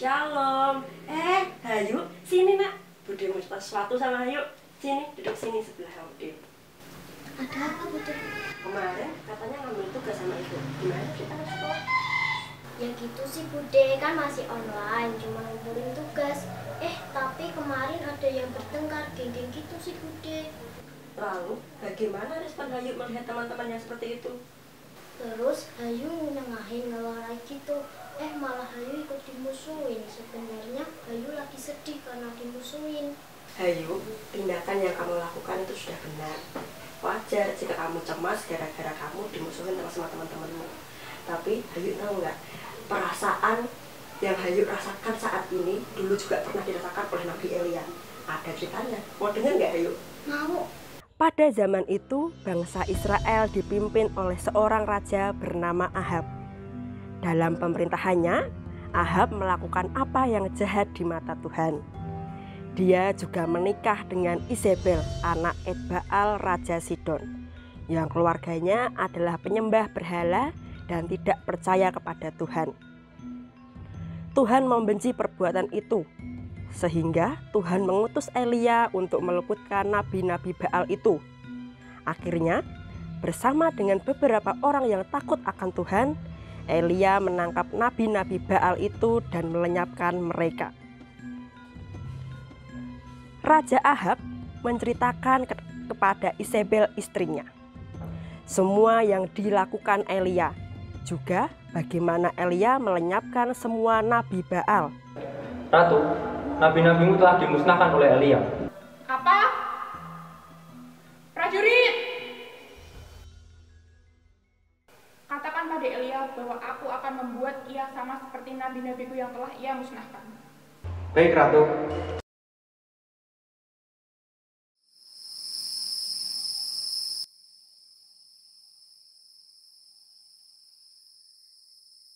Shalom. Hayu, sini nak. Bude mau cerita sesuatu sama Hayu. Sini, duduk sini sebelah Bude. Ada apa, Bude? Kemarin katanya ngambil tugas sama ibu. Gimana kita ke sekolah? Ya gitu sih, Bude, kan masih online, cuma ngumpulin tugas. Tapi kemarin ada yang bertengkar, geng-geng gitu sih, Bude. Lalu, bagaimana respon Hayu melihat teman-temannya seperti itu? Terus Hayu nengahin ngelarai gitu. Malah Hayu ikut dimusuhin. Sebenarnya Hayu lagi sedih karena dimusuhin. Hayu, tindakan yang kamu lakukan itu sudah benar. Wajar jika kamu cemas gara-gara kamu dimusuhin sama teman-temanmu. Tapi Hayu tahu nggak, perasaan yang Hayu rasakan saat ini dulu juga pernah dirasakan oleh Nabi Elia. Ada ceritanya. Mau dengar nggak, Hayu? Mau. Pada zaman itu, bangsa Israel dipimpin oleh seorang raja bernama Ahab. Dalam pemerintahannya, Ahab melakukan apa yang jahat di mata Tuhan. Dia juga menikah dengan Isabel, anak Etbaal, Raja Sidon, yang keluarganya adalah penyembah berhala dan tidak percaya kepada Tuhan. Tuhan membenci perbuatan itu, sehingga Tuhan mengutus Elia untuk meluputkan nabi-nabi Baal itu. Akhirnya, bersama dengan beberapa orang yang takut akan Tuhan, Elia menangkap nabi-nabi Baal itu dan melenyapkan mereka. Raja Ahab menceritakan kepada Isabel istrinya semua yang dilakukan Elia, juga bagaimana Elia melenyapkan semua nabi Baal. Ratu, nabi-nabimu telah dimusnahkan oleh Elia. Apa? Prajurit! Katakan pada Elia bahwa aku akan membuat ia sama seperti nabi-nabiku yang telah ia musnahkan. Baik, Ratu.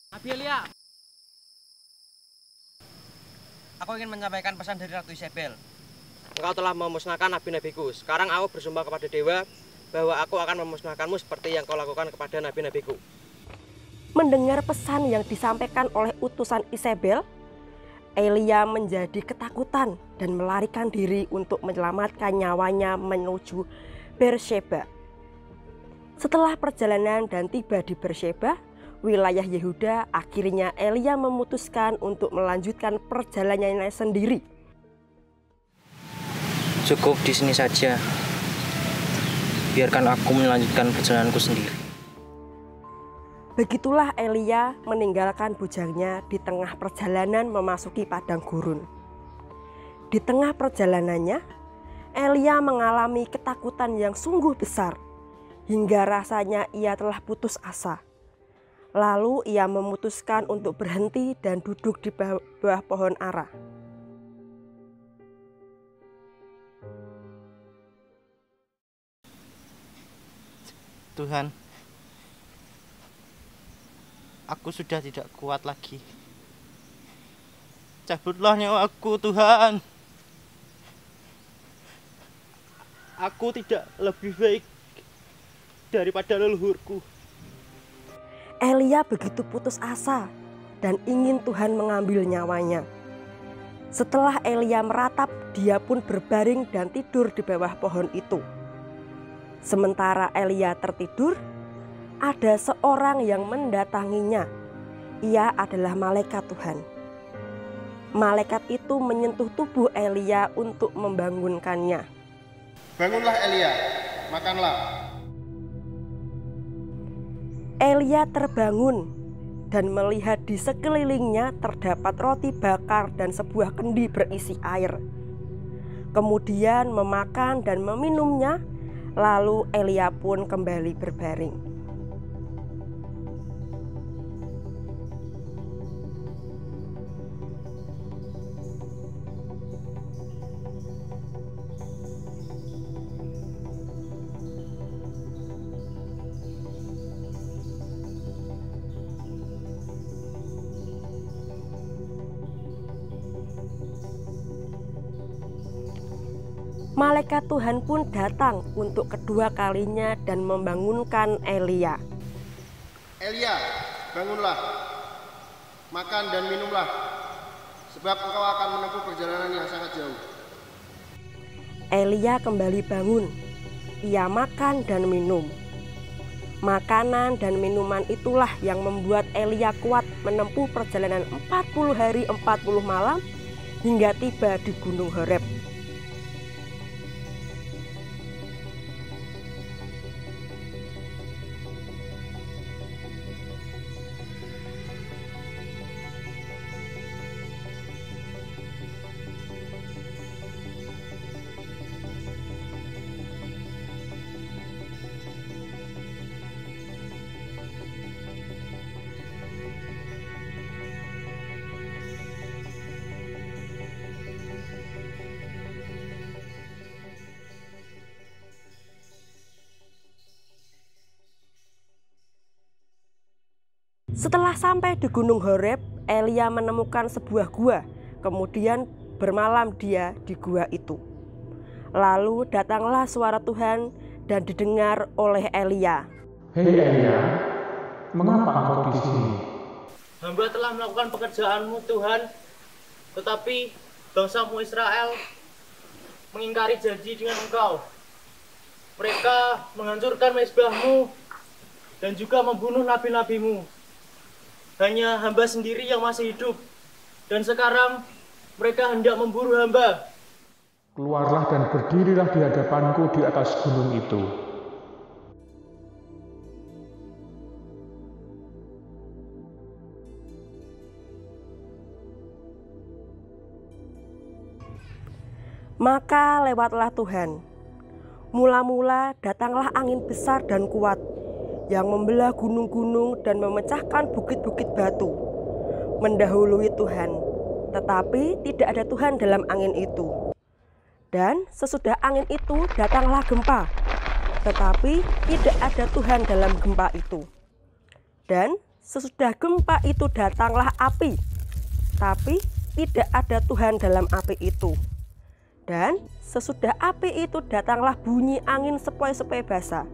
Nabi Elia, aku ingin menyampaikan pesan dari Ratu Isabel. Engkau telah memusnahkan nabi-nabiku. Sekarang aku bersumpah kepada dewa bahwa aku akan memusnahkanmu seperti yang kau lakukan kepada nabi-nabiku. Mendengar pesan yang disampaikan oleh utusan Isabel, Elia menjadi ketakutan dan melarikan diri untuk menyelamatkan nyawanya menuju Beersheba. Setelah perjalanan dan tiba di Beersheba, wilayah Yehuda, akhirnya Elia memutuskan untuk melanjutkan perjalanannya sendiri. Cukup di sini saja. Biarkan aku melanjutkan perjalananku sendiri. Begitulah Elia meninggalkan bujangnya di tengah perjalanan memasuki padang gurun. Di tengah perjalanannya, Elia mengalami ketakutan yang sungguh besar, hingga rasanya ia telah putus asa. Lalu ia memutuskan untuk berhenti dan duduk di bawah pohon ara. Tuhan, aku sudah tidak kuat lagi. Cabutlah nyawaku, Tuhan. Aku tidak lebih baik daripada leluhurku. Elia begitu putus asa dan ingin Tuhan mengambil nyawanya. Setelah Elia meratap, dia pun berbaring dan tidur di bawah pohon itu. Sementara Elia tertidur, ada seorang yang mendatanginya. Ia adalah malaikat Tuhan. Malaikat itu menyentuh tubuh Elia untuk membangunkannya. Bangunlah Elia, makanlah. Elia terbangun dan melihat di sekelilingnya terdapat roti bakar dan sebuah kendi berisi air. Kemudian memakan dan meminumnya, lalu Elia pun kembali berbaring. Malaikat Tuhan pun datang untuk kedua kalinya dan membangunkan Elia. Elia, bangunlah, makan dan minumlah. sebab engkau akan menempuh perjalanan yang sangat jauh. Elia kembali bangun. Ia makan dan minum. Makanan dan minuman itulah yang membuat Elia kuat menempuh perjalanan 40 hari 40 malam hingga tiba di Gunung Horeb. Setelah sampai di Gunung Horeb, Elia menemukan sebuah gua. Kemudian bermalam dia di gua itu. Lalu datanglah suara Tuhan dan didengar oleh Elia. Hei Elia, mengapa engkau di sini? Hamba telah melakukan pekerjaanmu Tuhan, tetapi bangsamu Israel mengingkari janji dengan engkau. Mereka menghancurkan mezbahmu dan juga membunuh nabi-nabimu. Hanya hamba sendiri yang masih hidup, dan sekarang mereka hendak memburu hamba. Keluarlah dan berdirilah di hadapanku di atas gunung itu. Maka lewatlah Tuhan. Mula-mula datanglah angin besar dan kuat yang membelah gunung-gunung dan memecahkan bukit-bukit batu. Mendahului Tuhan, tetapi tidak ada Tuhan dalam angin itu. Dan sesudah angin itu datanglah gempa, tetapi tidak ada Tuhan dalam gempa itu. Dan sesudah gempa itu datanglah api, tapi tidak ada Tuhan dalam api itu. Dan sesudah api itu datanglah bunyi angin sepoi-sepoi basah,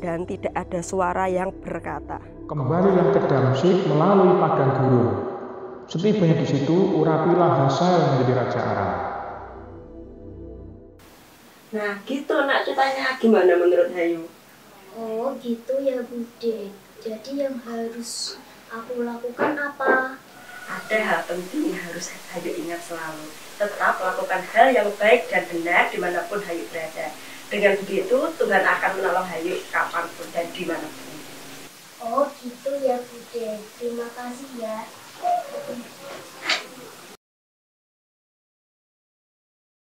dan tidak ada suara yang berkata, Kembalilah ke Damsyik melalui padang gurun. Setibanya di situ, urapilah Hazael menjadi raja Aram. Nah gitu nak ceritanya, gimana menurut Hayu? Oh gitu ya Bude. Jadi yang harus aku lakukan apa? Ada hal penting yang harus Hayu ingat selalu. Tetap lakukan hal yang baik dan benar dimanapun Hayu berada. Dengan begitu Tuhan akan menolong Hayu kapanpun dan dimanapun.